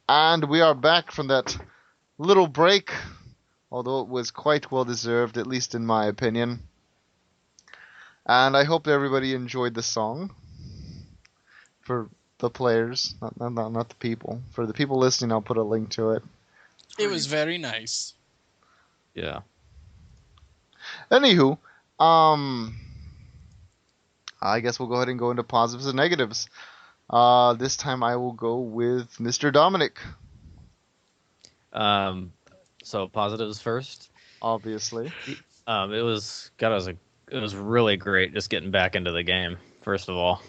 And we are back from that little break, although it was quite well deserved, at least in my opinion. And I hope everybody enjoyed the song. For the players, not the people. For the people listening, I'll put a link to it. It was very nice. Yeah. Anywho, I guess we'll go ahead and go into positives and negatives. This time I will go with Mr. Dominic. So positives first. Obviously. It was really great just getting back into the game. First of all,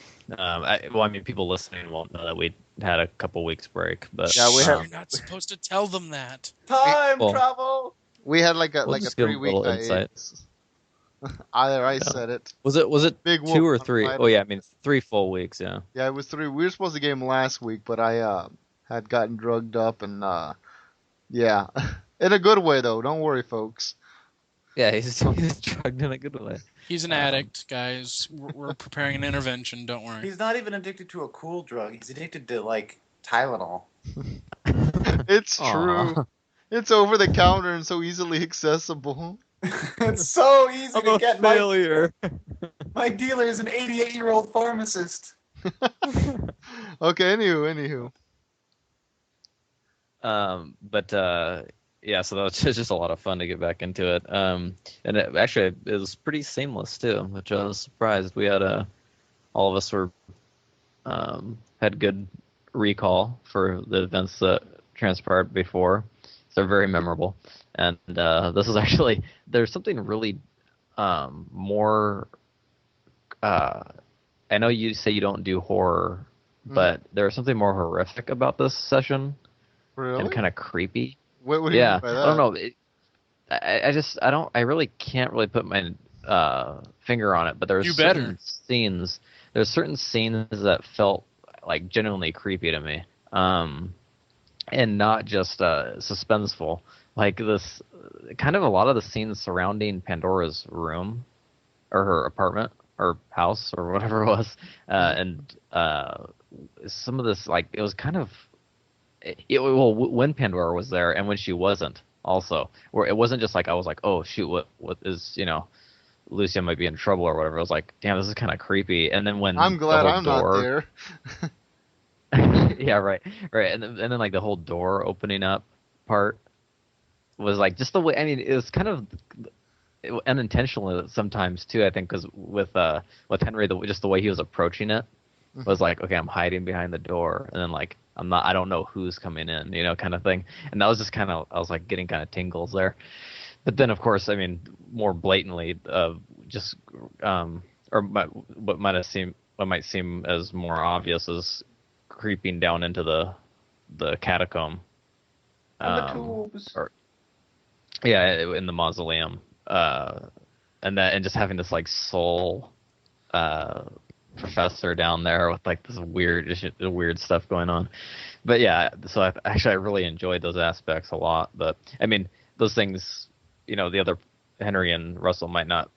people listening won't know that we had a couple weeks break, but yeah, you're not supposed to tell them that. Time travel. We had like a 3-week hiatus. I said it. Was it Big 2 or wolf 3? on Oh yeah, I mean 3 full weeks. Yeah. Yeah, it was 3. We were supposed to game last week, but I had gotten drugged up and yeah, in a good way though. Don't worry, folks. Yeah, he's drugged in a good way. He's an addict, guys. We're preparing an intervention. Don't worry. He's not even addicted to a cool drug. He's addicted to like Tylenol. It's true. It's over the counter and so easily accessible. It's so easy to get. Failure. My dealer is an 88-year-old pharmacist. Okay, anywho. Yeah, so that was just a lot of fun to get back into it. And it was pretty seamless too, which I was surprised. We had all of us had good recall for the events that transpired before, so they're very memorable. And this is actually there's something really more. I know you say you don't do horror, but there's something more horrific about this session. Really? And kind of creepy. What do you mean by that? I don't know. I really can't really put my finger on it, but there's certain scenes that felt like genuinely creepy to me, and not just suspenseful. Like this, kind of a lot of the scenes surrounding Pandora's room, or her apartment, or house, or whatever it was, and some of this, like, it was kind of. When Pandora was there and when she wasn't, also, where it wasn't just like I was like, oh shoot, what is, Lucia might be in trouble or whatever. I was like, damn, this is kind of creepy. And then when I'm glad I'm not there. Yeah, right, and then like the whole door opening up part was like just the way. I mean, it was kind of unintentional sometimes too. I think because with Henry, just the way he was approaching it was like, okay, I'm hiding behind the door, and then like. I don't know who's coming in, kind of thing. And that was just I was like getting kind of tingles there. But then, of course, I mean, more blatantly, what might seem as more obvious is creeping down into the catacomb. And the tubes. In the mausoleum. And just having this like soul, professor down there with like this weird stuff going on. But yeah, so I really enjoyed those aspects a lot. But I mean, those things, the other Henry and Russell might not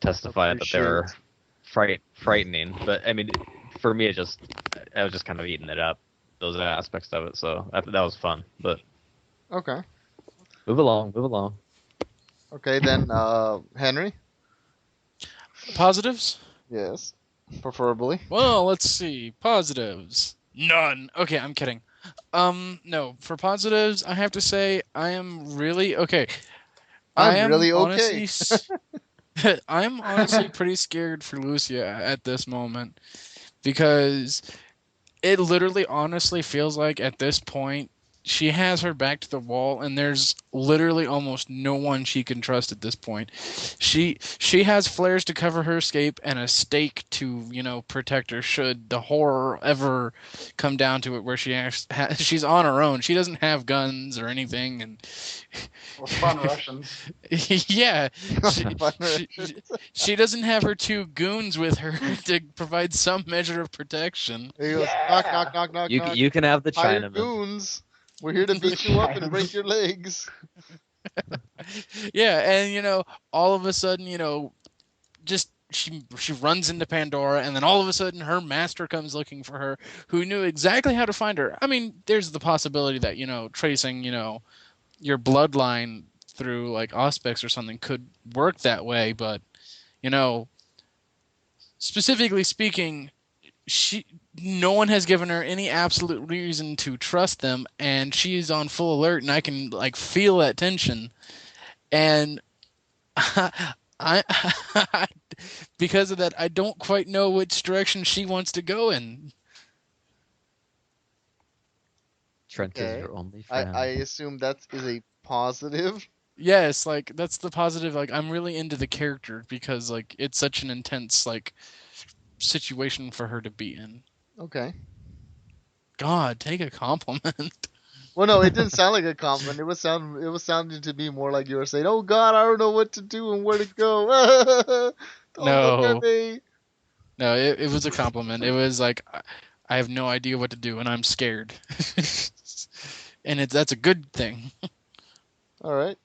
testify that they were frightening. But I mean, for me, I was just kind of eating it up, those aspects of it. So that was fun. But okay, move along. Okay, then Henry. Positives? Yes, preferably. Well, let's see. Positives. None. Okay, I'm kidding. No. For positives, I have to say I am really okay. I'm really okay. I'm honestly pretty scared for Lucia at this moment because it literally honestly feels like at this point she has her back to the wall and there's literally almost no one she can trust at this point. She has flares to cover her escape and a stake to, protect her should the horror ever come down to it where she's on her own. She doesn't have guns or anything and fun Russians. Yeah. She doesn't have her two goons with her to provide some measure of protection. He goes, knock. You can have the Chinaman. Goons. We're here to beat you up and break your legs. Yeah, and all of a sudden, just she runs into Pandora, and then all of a sudden her master comes looking for her, who knew exactly how to find her. I mean, there's the possibility that tracing your bloodline through like Auspex or something could work that way, but specifically speaking, no one has given her any absolute reason to trust them, and she's on full alert, and I can like feel that tension, and I because of that, I don't quite know which direction she wants to go in. Trent is your only friend. I assume that is a positive. Yes, like that's the positive. Like I'm really into the character because like it's such an intense like situation for her to be in. Okay. God, take a compliment. Well, no, it didn't sound like a compliment. It was sounding to me more like you were saying, "Oh God, I don't know what to do and where to go." Don't look at me. No, it was a compliment. It was like I have no idea what to do and I'm scared, and that's a good thing. All right.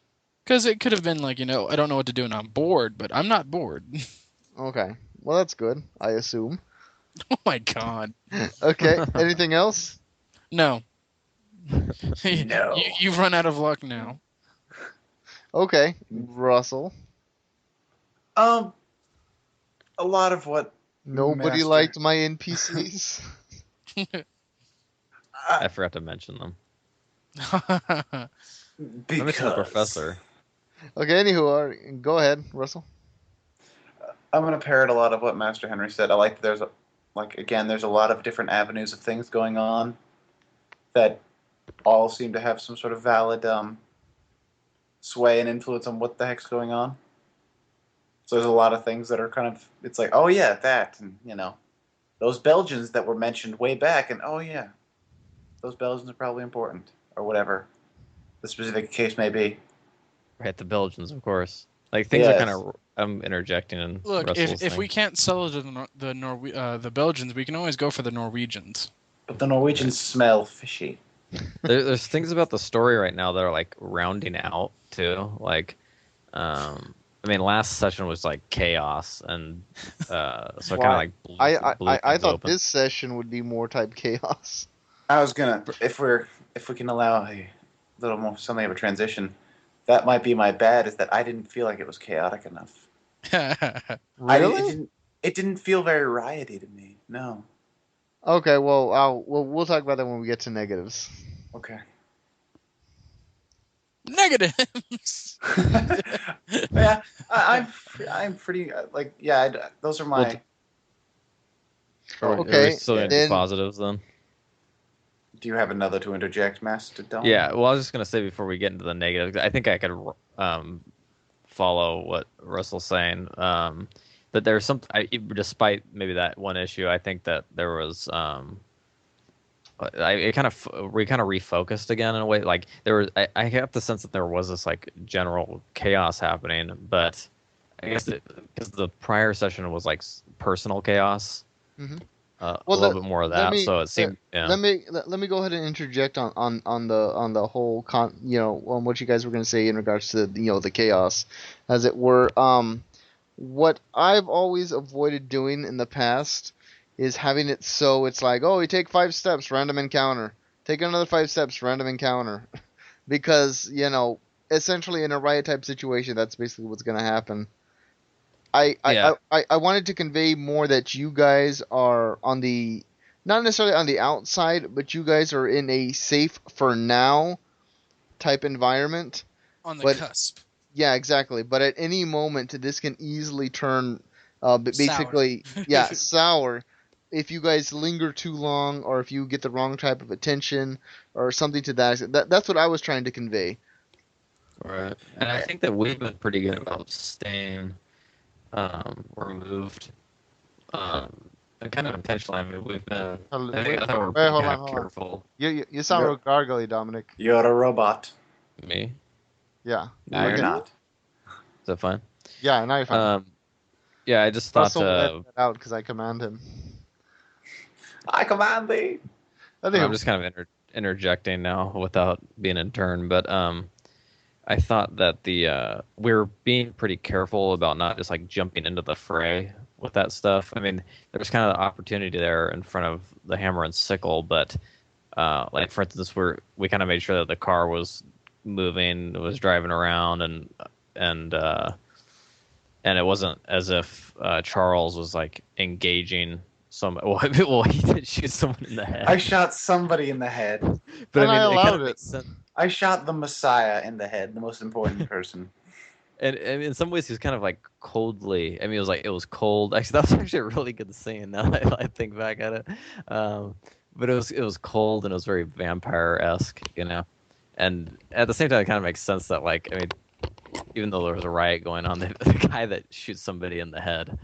Because it could have been like I don't know what to do and I'm bored, but I'm not bored. Okay. Well, that's good. I assume. Oh my God. Okay. Anything else? No. No. You've run out of luck now. Okay, Russell. A lot of what Nobody Master- liked my NPCs. I forgot to mention them. I mentioned the because professor. Okay, anywho, go ahead, Russell. I'm gonna parrot a lot of what Master Henry said. I like that there's a lot of different avenues of things going on that all seem to have some sort of valid sway and influence on what the heck's going on. So there's a lot of things that are kind of, it's like, oh yeah, that, and those Belgians that were mentioned way back, and oh yeah, those Belgians are probably important, or whatever the specific case may be. Right, the Belgians, of course. Like things are kind of. I'm interjecting in. Look, Russell's if thing. we can't sell it to the Belgians, we can always go for the Norwegians. But the Norwegians smell fishy. There's things about the story right now that are like rounding out too. Like, I mean, last session was like chaos, and so kind of like blew I things thought open. this session would be more type chaos. I was gonna, if we can allow a little more something of a transition, that might be my bad. Is that I didn't feel like it was chaotic enough. Really? It didn't feel very rioty to me. No. Okay, well, we'll talk about that when we get to negatives. Okay. Negatives. Yeah, I'm pretty those are my. Are Okay, we still gonna do then- positives then? Do you have another to interject, Master Dom? Yeah. Well, I was just gonna say before we get into the negatives, I think I could follow what Russell's saying. That there's some, despite maybe that one issue, I think that there was we kind of refocused again in a way. Like there was, I have the sense that there was this like general chaos happening, but I guess because the prior session was like personal chaos. Mm-hmm. A little bit more of that. So it seemed. Let me go ahead and interject on the whole on what you guys were going to say in regards to the chaos, as it were. What I've always avoided doing in the past is having it so it's like, oh, you take 5 steps, random encounter. Take another 5 steps, random encounter. Because, essentially in a riot type situation, that's basically what's going to happen. I wanted to convey more that you guys are on the, not necessarily on the outside, but you guys are in a safe for now type environment. On the cusp. Yeah, exactly. But at any moment, this can easily turn, basically, sour. Sour. If you guys linger too long, or if you get the wrong type of attention, or something to that extent. That's what I was trying to convey. Right. And I think that we've been pretty good about staying removed. And kind of intentionally. I mean, we've been. I thought we're Wait, hold kind on. of careful. You sound real gargly, Dominic. You're a robot. Me? Yeah. No, you're not. Is that fine? Yeah, now you're fine. Yeah, I just thought. Russell edit that out because I command him. I command thee. I'm just kind of interjecting now without being in turn, but I thought that we're being pretty careful about not just like jumping into the fray with that stuff. I mean, there's kind of the opportunity there in front of the hammer and sickle, but like for instance, we kind of made sure that the car was moving, was driving around, and and it wasn't as if Charles was like engaging some. Well, he did shoot someone in the head. I shot somebody in the head. But And I mean, I it kind allowed of it. makes sense. I shot the Messiah in the head, the most important person. And in some ways, he was kind of like coldly. I mean, it was cold. Actually, that was actually a really good scene. Now that I think back at it, but it was cold and it was very vampire-esque, you know. And at the same time, it kind of makes sense that like I mean, even though there was a riot going on, the guy that shoots somebody in the head,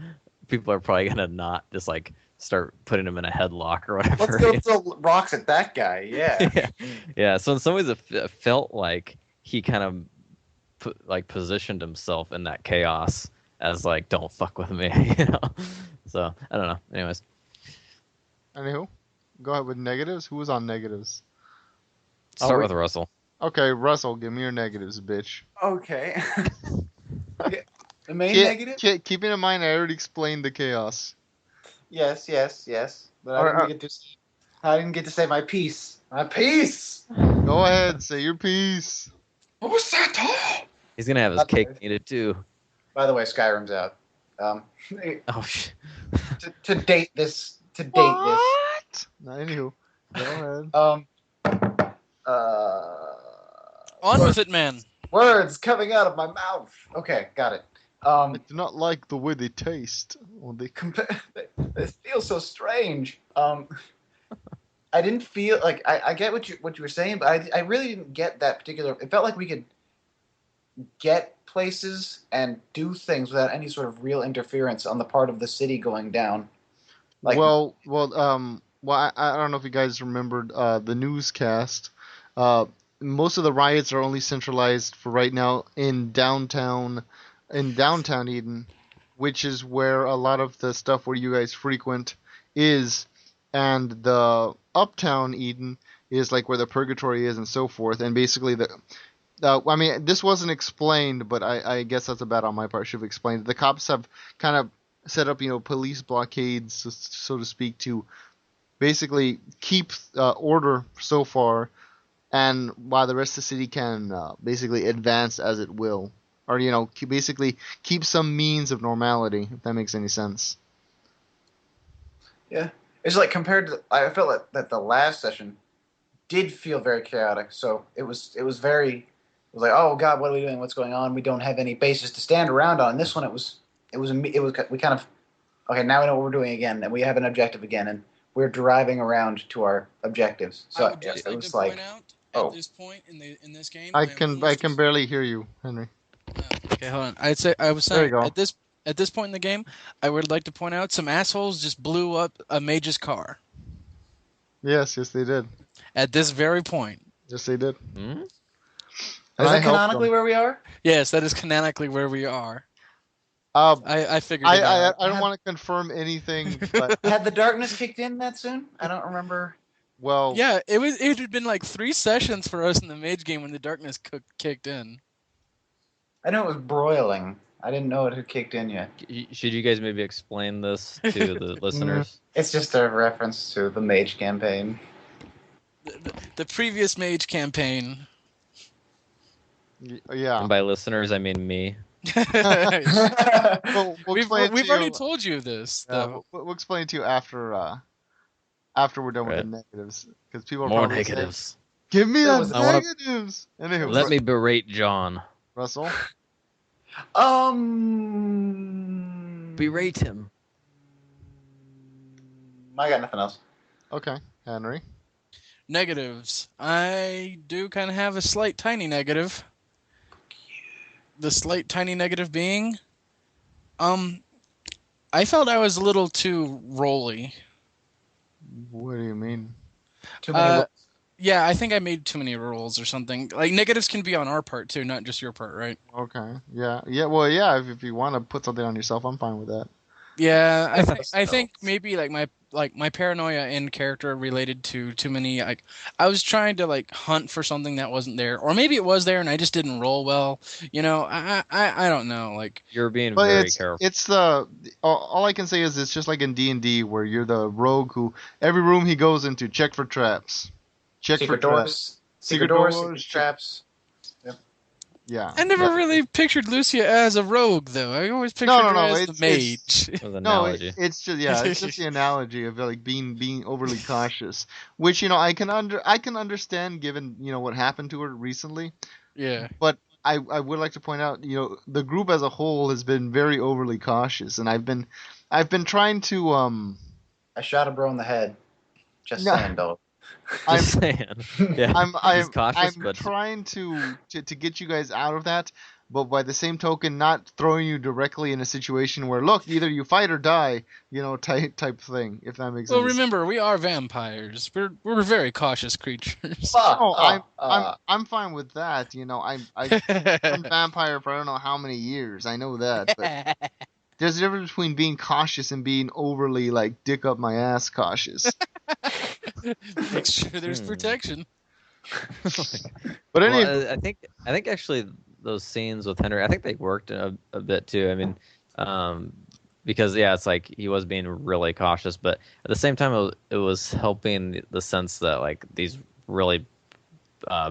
people are probably gonna not just like start putting him in a headlock or whatever. Let's go throw rocks at that guy. Yeah. Yeah. So in some ways, it felt like he kind of positioned himself in that chaos as like, don't fuck with me, you know. So I don't know. Anyways, Anywho, go ahead with negatives. Who was on negatives? start with Russell. Okay, Russell, give me your negatives, bitch. Okay. The main negative? Keeping in mind, I already explained the chaos. Yes. But I didn't get to say my piece. My piece. Go ahead, say your piece. What was that? He's gonna have his cake eaten too. By the way, Skyrim's out. Oh shit. To date this. What? No, anywho, go ahead. On with it, man. Words coming out of my mouth. Okay, got it. I do not like the way they taste. Or they They feel so strange. I didn't feel like I get what you were saying, but I really didn't get that particular. It felt like we could get places and do things without any sort of real interference on the part of the city going down. Like, well, I don't know if you guys remembered the newscast. Most of the riots are only centralized for right now in downtown Eden, which is where a lot of the stuff where you guys frequent is, and the uptown Eden is like where the purgatory is and so forth. And basically I mean, this wasn't explained, but I guess that's a bad on my part. Should have explained. The cops have kind of set up, police blockades, so to speak, to basically keep order so far, and while the rest of the city can basically advance as it will, or basically keep some means of normality, if that makes any sense. Yeah, it's like compared to. I felt that the last session did feel very chaotic. So it was like, oh God, what are we doing? What's going on? We don't have any bases to stand around on. This one, we kind of, okay, now we know what we're doing again, and we have an objective again, and we're driving around to our objectives. So I would just like to point out at this point in this game, I can barely hear you, Henry. Okay, hold on. I was saying at this point in the game, I would like to point out some assholes just blew up a mage's car. Yes, they did. At this very point. Yes, they did. Hmm? Is that canonically where we are? Yes, that is canonically where we are. I figured it out. I don't want to confirm anything, but had the darkness kicked in that soon? I don't remember. Well, yeah, it had been like 3 sessions for us in the mage game when the darkness kicked in. I know it was broiling. I didn't know it had kicked in yet. Should you guys maybe explain this to the listeners? It's just a reference to the mage campaign. The previous mage campaign. Yeah. And by listeners, I mean me. We've already told you this. We'll explain it to you after we're done with the negatives, because people are more probably negatives. saying, give me the negatives. Anywho, let me berate John. Russell. Berate him. I got nothing else. Okay, Henry. Negatives. I do kind of have a slight tiny negative. The slight tiny negative being, I felt I was a little too rolly. What do you mean? Too many rolls? Yeah, I think I made too many rolls or something. Like, negatives can be on our part too, not just your part, right? Okay. Yeah. Well, yeah. If you want to put something on yourself, I'm fine with that. Yeah, I think maybe my paranoia in character related to too many I was trying to like hunt for something that wasn't there, or maybe it was there and I just didn't roll well. I don't know. Like You're being But very careful. it's the all I can say is it's just like in D&D where you're the rogue who every room he goes into check for traps, check Secret for traps. doors, secret doors, secret traps. Yeah. I never really pictured Lucia as a rogue, though. I always pictured her as the mage. It was an No, analogy. it's just the analogy of like being overly cautious, which I can understand given what happened to her recently. Yeah. But I would like to point out the group as a whole has been very overly cautious, and I've been trying to I shot a bro in the head. Just saying, though. Just saying. Yeah. I'm cautious, but trying to get you guys out of that, but by the same token, not throwing you directly in a situation where look, either you fight or die, type thing. If that makes sense. Well, remember, we are vampires. We're very cautious creatures. I'm fine with that. I've been vampire for I don't know how many years. I know that, but there's a difference between being cautious and being overly like dick up my ass cautious. Make sure there's protection. But anyway, I think actually those scenes with Henry, I think they worked a bit too. I mean, because it's like he was being really cautious, but at the same time it was helping the sense that like these really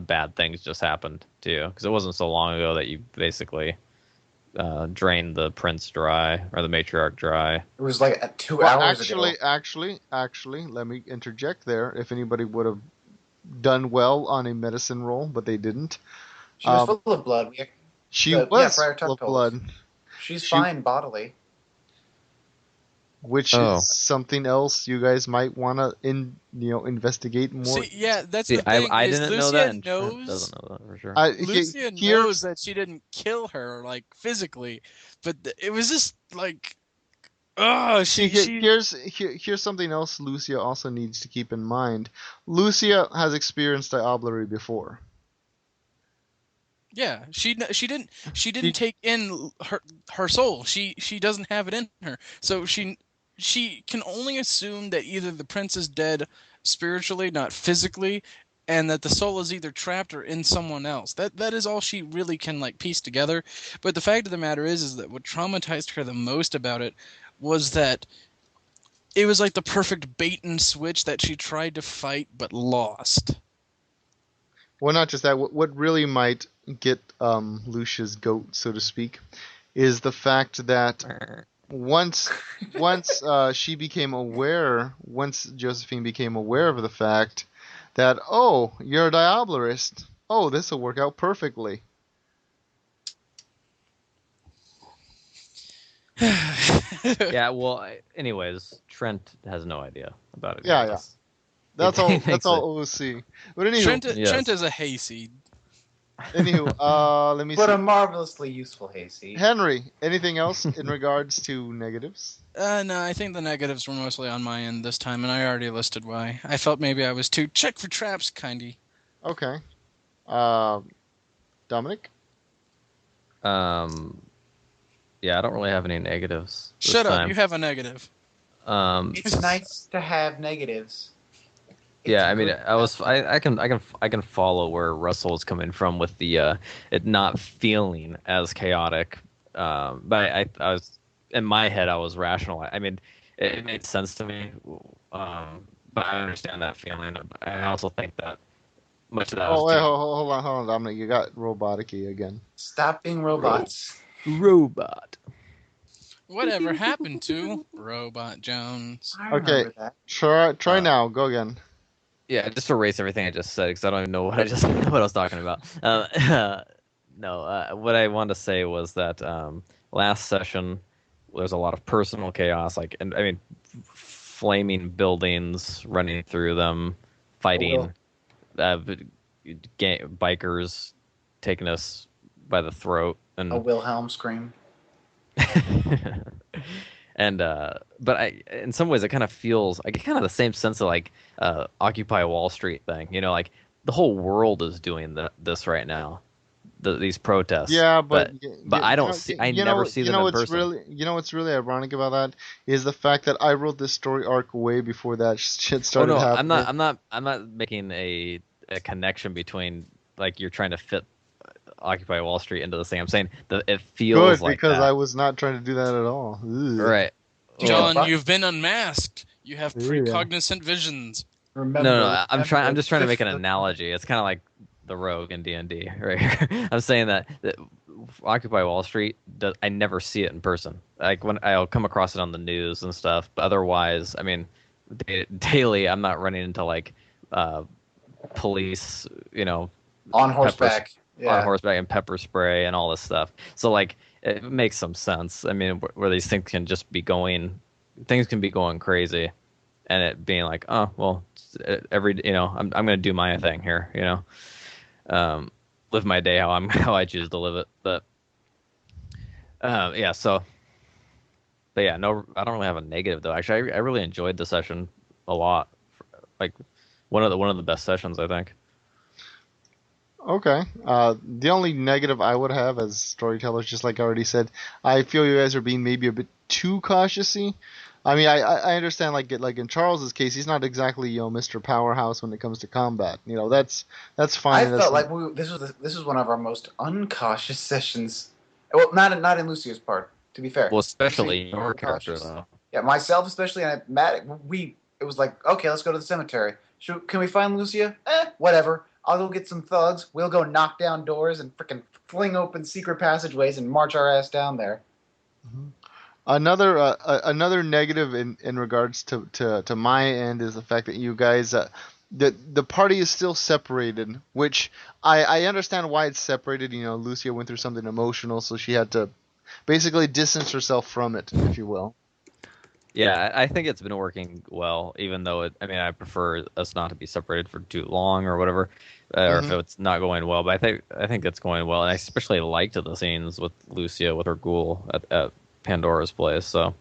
bad things just happened to you, because it wasn't so long ago that you basically drained the prince dry, or the matriarch dry. It was like 2 hours ago. Actually, let me interject there. If anybody would have done well on a medicine roll, but they didn't. She was full of blood. She was full of blood. She's fine bodily. Which is something else you guys might want to investigate more. See, that's the thing. I didn't know that, and Trent doesn't know that for sure. Lucia knows that she didn't kill her like physically, but it was just like, here's something else Lucia also needs to keep in mind. Lucia has experienced diablerie before. Yeah, she didn't take in her soul. She doesn't have it in her, so she can only assume that either the prince is dead spiritually, not physically, and that the soul is either trapped or in someone else. That is all she really can like piece together. But the fact of the matter is that what traumatized her the most about it was that it was like the perfect bait and switch that she tried to fight but lost. Well, not just that. What really might get Lucia's goat, so to speak, is the fact that once Josephine became aware of the fact that, oh, you're a diablerist, oh, this will work out perfectly. Yeah, well, anyways, Trent has no idea about it. Yeah. That's all OC. But anywho, Trent is a hayseed. Anywho, let me see. But a marvelously useful hayseed. Henry, anything else in regards to negatives? No, I think the negatives were mostly on my end this time, and I already listed why. I felt maybe I was too check for traps kindy. Okay. Dominic? Yeah, I don't really have any negatives. Shut up, you have a negative. It's nice to have negatives. Yeah, I mean, I can follow where Russell is coming from with the it not feeling as chaotic. But I was in my head, I was rational. I mean, it made sense to me. But I understand that feeling. I also think that much of that. Oh wait, hold on, Dominic. You got robotic-y again. Stop being robots. Robot. Whatever happened to Robot Jones? Okay, try now. Go again. Yeah, just erase everything I just said, because I don't even know what I was talking about. No, what I wanted to say was that last session there's a lot of personal chaos, flaming buildings, running through them, fighting, bikers taking us by the throat, and a Wilhelm scream. And but in some ways, it kind of feels, I get kind of the same sense of like Occupy Wall Street thing. Like the whole world is doing this right now. these protests. Yeah, but I don't see. I never see them in person. What's really ironic about that is the fact that I wrote this story arc way before that shit started happening. I'm not making a connection between like you're trying to fit Occupy Wall Street into the same. I'm saying that it feels good like because that. I was not trying to do that at all. Ugh. Right. John, you've been unmasked. You have precognizant visions. Remember, no, I'm just trying to make an analogy. It's kind of like the Rogue in D&D, right here. I'm saying that Occupy Wall Street, I never see it in person. Like when I'll come across it on the news and stuff, but otherwise, I mean, daily I'm not running into like police, on horseback, on horseback and pepper spray and all this stuff. So like it makes some sense. I mean, where these things can be going crazy, and it being like, oh well, I'm gonna do my thing here, live my day how I choose to live it. But yeah, so. But yeah, no, I don't really have a negative though. Actually, I really enjoyed the session a lot. Like one of the best sessions, I think. Okay. The only negative I would have as storytellers, just like I already said, I feel you guys are being maybe a bit too cautious-y. I mean, I understand like in Charles's case, he's not exactly Mr. Powerhouse when it comes to combat. That's fine. I felt like this was one of our most uncautious sessions. Well, not in Lucia's part, to be fair. Well, especially your character though. Yeah, myself especially, and Matt. It was like, okay, let's go to the cemetery. Can we find Lucia? Whatever. I'll go get some thugs. We'll go knock down doors and freaking fling open secret passageways and march our ass down there. Mm-hmm. Another negative in regards to my end is the fact that you guys the party is still separated, which I understand why it's separated. Lucia went through something emotional, so she had to basically distance herself from it, if you will. Yeah, I think it's been working well, even though I prefer us not to be separated for too long or whatever, or if it's not going well. But I think it's going well, and I especially liked the scenes with Lucia with her ghoul at Pandora's place. So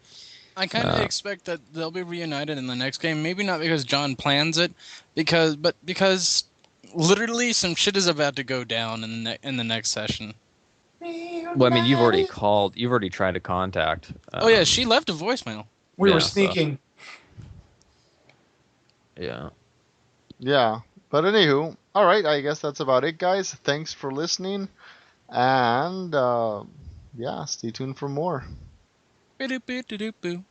I kind of expect that they'll be reunited in the next game. Maybe not because John plans it, because literally some shit is about to go down in the next session. Well, I mean, you've already tried to contact. Oh yeah, she left a voicemail. We were sneaking. So. Yeah. Yeah, but anywho, all right. I guess that's about it, guys. Thanks for listening, and stay tuned for more. Boo-doo-boo-doo-doo-boo.